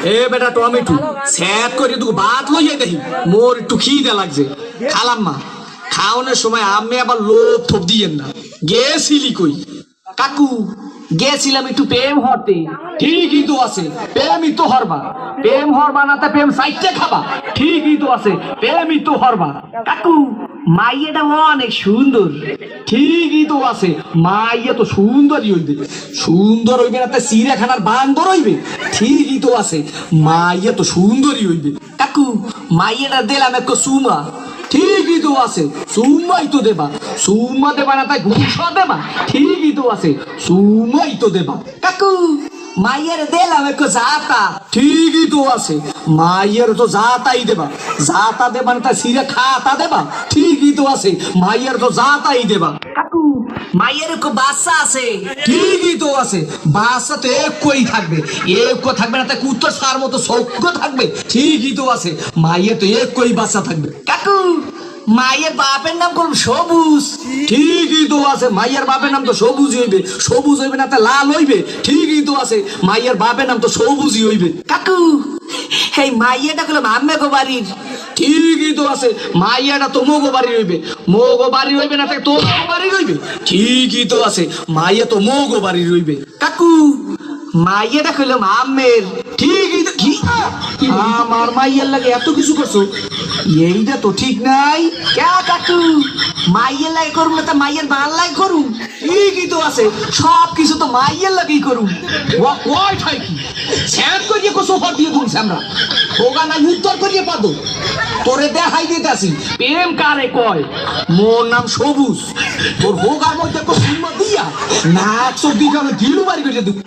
এ বেটা টমেটো স্যাট করে তুই ভাত লইয়া দেখি মোর একটু খিদে লাগছে খালাম মা খাওয়ানোর সময় আমি আবার লোভ থোপ দিয়েন না গেছিলি কই কাকু গেছিলাম একটু প্রেম হতে ঠিকই তো আছে প্রেমই তো হরবা প্রেম হরবা না তা প্রেম সাইটে খাবা ঠিকই তো আছে প্রেমই তো হরবা কাকু মাইয়াটা অনেক সুন্দর ঠিকই তো আছে মাইয়া তো সুন্দরই হইবে সুন্দর হইবে না তা চিড়িয়াখানার বান্দর হইবে ঠিকই তো আছে মাইয়া তো সুন্দরই হইবে কাকু মাইয়াটা দিলাম এক সুমা ঠিকই তো আছে সুমাই তো দেবা সুমা দেবা না তাই ঘুষা দেবা ঠিকই তো আছে সুমাই তো দেবা কাকু মাইয়ের দিলাম একটু জাতা ঠিকই তো আছে মাইয়ের তো জাতাই দেবা জাতা দেবা না তাই সিরে খাতা দেবা ঠিকই তো আছে মাইয়ের তো জাতাই দেবা কাকু মাইয়ের একটু বাচ্চা আছে ঠিকই তো আছে বাচ্চা তো একই থাকবে এক থাকবে না তাই কুত্তর সার মতো সৌক্য থাকবে ঠিকই তো আছে মাইয়ের তো একই বাচ্চা থাকবে কাকু মায়ের বাপের নাম কোন সবুজ ঠিকই তো আছে মায়ের বাপের নাম তো সবুজই হইবে সবুজ হইবে না তা লাল হইবে ঠিকই তো আছে মায়ের বাপের নাম তো সবুজই হইবে কাকু এই মাইয়াটা হলো আম্মে গো বাড়ির ঠিকই তো আছে মাইয়াটা তো মোগো বাড়ি হইবে মোগো বাড়ি হইবে না তো বাড়ি হইবে ঠিকই তো আছে মাইয়া তো মোগো বাড়ি হইবে কাকু মাইয়াটা হলো আম্মের ঠিকই তো কি আমার মাইয়ার লাগে এত কিছু করছো এইটা তো ঠিক নাই কে কাকু মাইয়ের লাগে করুন না তা মাইয়ের মাল লাগে করুন ঠিকই তো আছে সব কিছু তো মাইয়ের লাগেই করুন কয় ঠাই কি স্যাট করিয়ে সোফা দিয়ে তুলছে আমরা ওগা নাই উত্তর করিয়ে পাদো তোরে দেখাই দিতে আসি প্রেম কারে কয় মোর নাম সবুজ তোর হোগার মধ্যে সুন্দর দিয়া না 100 দিকে আমি দিলু বাড়ি করে দেব